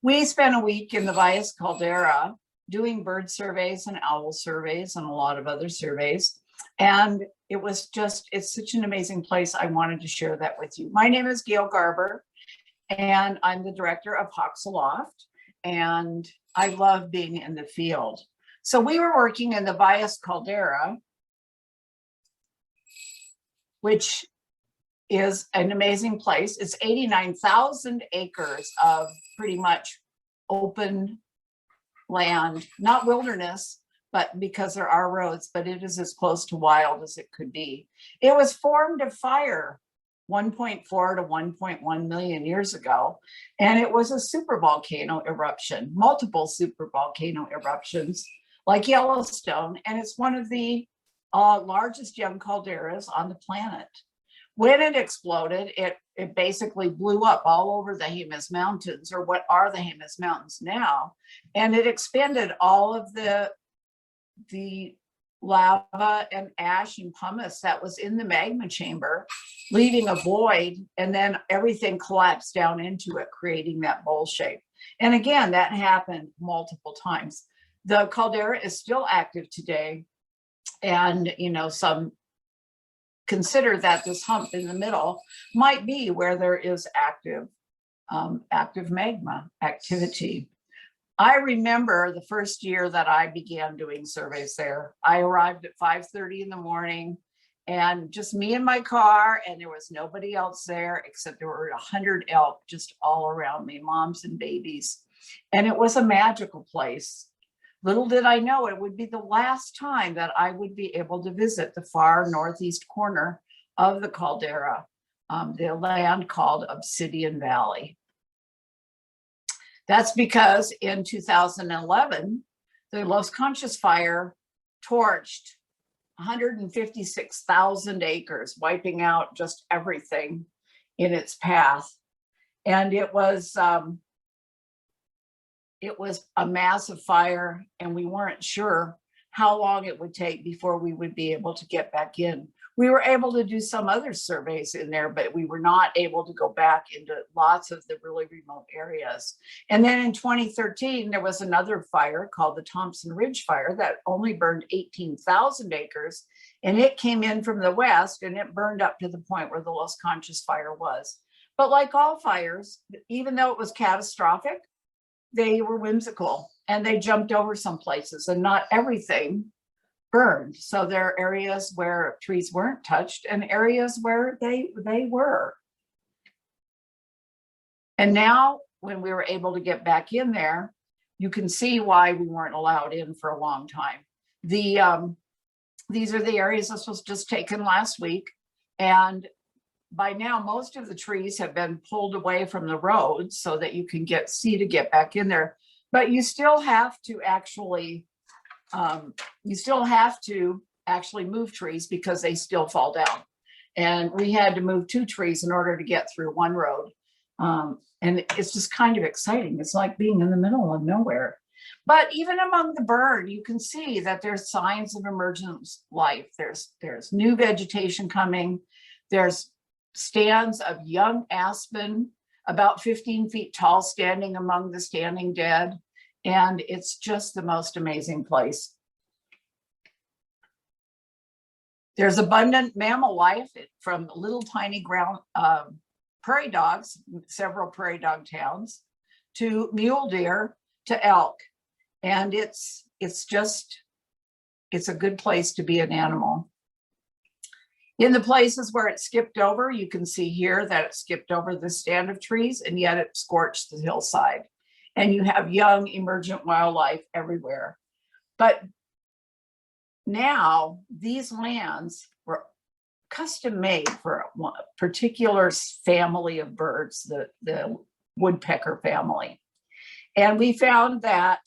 We spent a week in the Valles Caldera doing bird surveys and owl surveys and a lot of other surveys. And it was just, it's such an amazing place. I wanted to share that with you. My name is Gail Garber, and I'm the director of Hawks Aloft, and I love being in the field. So we were working in the Valles Caldera, which is an amazing place. It's 89,000 acres of pretty much open land, not wilderness, but because there are roads, but it is as close to wild as it could be. It was formed of fire 1.4 to 1.1 million years ago, and it was a supervolcano eruption, multiple supervolcano eruptions like Yellowstone, and it's one of the largest young calderas on the planet. When it exploded, it basically blew up all over the Jemez Mountains, or what are the Jemez Mountains now, and it expended all of the lava and ash and pumice that was in the magma chamber, leaving a void, and then everything collapsed down into it, creating that bowl shape. And again, that happened multiple times. The caldera is still active today, and some consider that this hump in the middle might be where there is active magma activity. I remember the first year that I began doing surveys there. I arrived at 5:30 in the morning, and just me and my car, and there was nobody else there except there were 100 elk just all around me, moms and babies. And it was a magical place. Little did I know it would be the last time that I would be able to visit the far northeast corner of the caldera, the land called Obsidian Valley. That's because in 2011, the Los Conchas fire torched 156,000 acres, wiping out just everything in its path. And it was a massive fire, and we weren't sure how long it would take before we would be able to get back in. We were able to do some other surveys in there, but we were not able to go back into lots of the really remote areas. And then in 2013, there was another fire called the Thompson Ridge Fire that only burned 18,000 acres, and it came in from the west, and it burned up to the point where the Los Conchas fire was. But like all fires, even though it was catastrophic, they were whimsical, and they jumped over some places, and not everything burned. So there are areas where trees weren't touched and areas where they were. And now when we were able to get back in there, you can see why we weren't allowed in for a long time. These are the areas. This was just taken last week, and by now, most of the trees have been pulled away from the road so that you can see to get back in there. But you still have to actually, move trees because they still fall down. And we had to move 2 trees in order to get through one road. And it's just kind of exciting. It's like being in the middle of nowhere. But even among the burn, you can see that there's signs of emergent life. There's new vegetation coming. There's stands of young aspen, about 15 feet tall, standing among the standing dead. And it's just the most amazing place. There's abundant mammal life, from little tiny ground prairie dogs, several prairie dog towns, to mule deer, to elk. And it's a good place to be an animal. In the places where it skipped over, you can see here that it skipped over the stand of trees, and yet it scorched the hillside. And you have young emergent wildlife everywhere. But now these lands were custom made for a particular family of birds, the woodpecker family. And we found that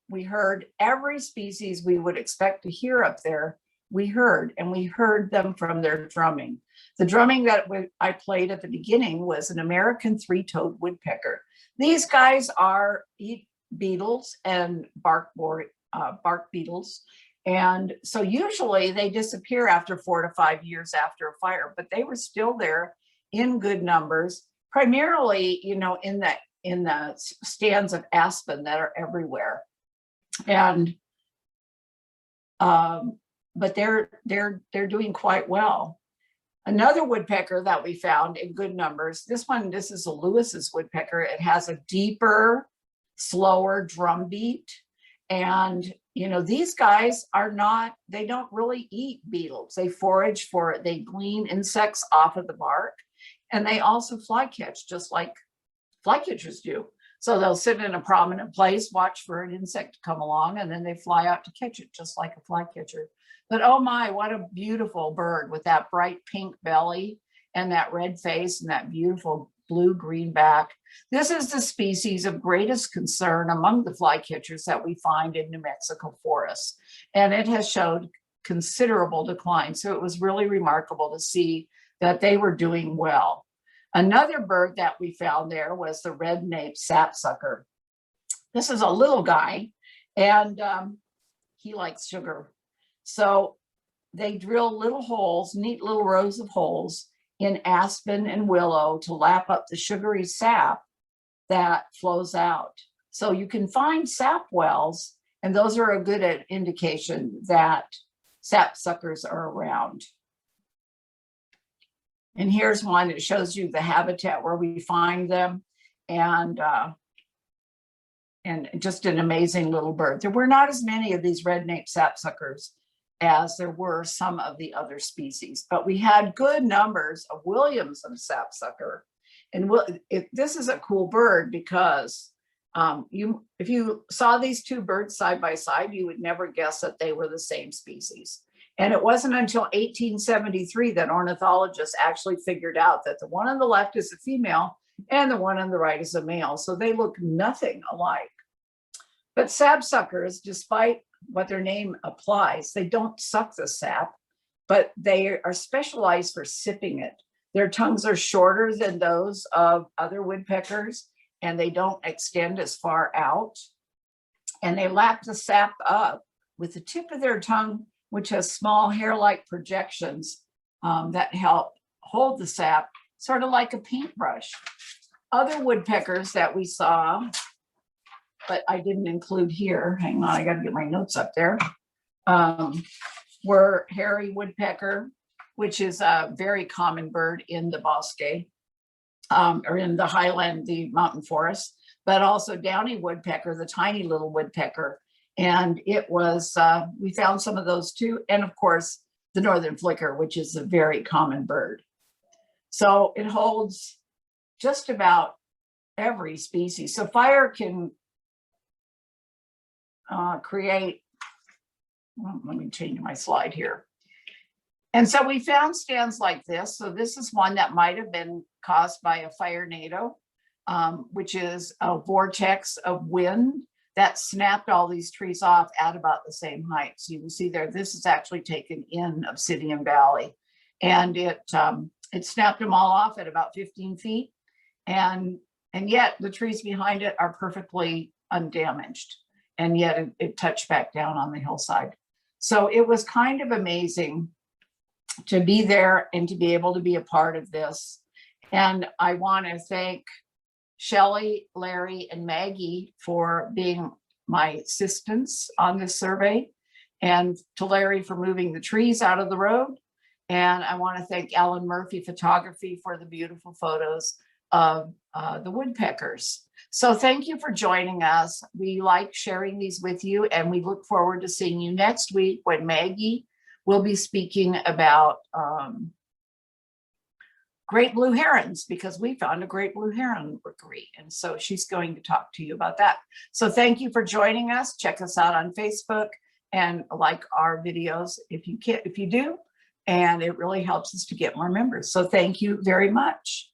we heard every species we would expect to hear up there. We heard them from their drumming. The drumming that I played at the beginning was an American 3-toed woodpecker. These guys eat beetles and bark beetles. And so usually they disappear after 4 to 5 years after a fire, but they were still there in good numbers, primarily, in that the stands of aspen that are everywhere. And but they're doing quite well. Another woodpecker that we found in good numbers, this is a Lewis's woodpecker. It has a deeper, slower drum beat. And, you know, these guys they don't really eat beetles. They forage for it. They glean insects off of the bark. And they also fly catch, just like flycatchers do. So they'll sit in a prominent place, watch for an insect to come along, and then they fly out to catch it, just like a flycatcher. But oh my, what a beautiful bird with that bright pink belly and that red face and that beautiful blue-green back. This is the species of greatest concern among the flycatchers that we find in New Mexico forests. And it has showed considerable decline. So it was really remarkable to see that they were doing well. Another bird that we found there was the red-naped sapsucker. This is a little guy, and he likes sugar. So they drill little holes, neat little rows of holes in aspen and willow to lap up the sugary sap that flows out. So you can find sap wells, and those are a good indication that sapsuckers are around. And here's one that shows you the habitat where we find them, and just an amazing little bird. There were not as many of these red-naped sapsuckers as there were some of the other species, but we had good numbers of Williamson sapsucker. And this is a cool bird because if you saw these two birds side by side, you would never guess that they were the same species. And it wasn't until 1873 that ornithologists actually figured out that the one on the left is a female and the one on the right is a male. So they look nothing alike. But sapsuckers, despite what their name applies, they don't suck the sap, but they are specialized for sipping it. Their tongues are shorter than those of other woodpeckers, and they don't extend as far out. And they lap the sap up with the tip of their tongue, which has small hair-like projections that help hold the sap, sort of like a paintbrush. Other woodpeckers that we saw, but I didn't include here, hang on, I gotta get my notes up there, were hairy woodpecker, which is a very common bird in the bosque, or in the highland, the mountain forest, but also downy woodpecker, the tiny little woodpecker. And it was, we found some of those too. And of course, the northern flicker, which is a very common bird. So it holds just about every species. So fire can create, well, let me change my slide here. And so we found stands like this. So this is one that might have been caused by a firenado, which is a vortex of wind that snapped all these trees off at about the same height. So you can see there, this is actually taken in Obsidian Valley. And it snapped them all off at about 15 feet. And yet the trees behind it are perfectly undamaged. And yet it touched back down on the hillside. So it was kind of amazing to be there and to be able to be a part of this. And I want to thank Shelley, Larry, and Maggie for being my assistants on this survey, and to Larry for moving the trees out of the road. And I want to thank Alan Murphy Photography for the beautiful photos of the woodpeckers. So thank you for joining us. We like sharing these with you, and we look forward to seeing you next week when Maggie will be speaking about great blue herons, because we found a great blue heron rookery. And so she's going to talk to you about that. So thank you for joining us. Check us out on Facebook and like our videos if you do. And it really helps us to get more members. So thank you very much.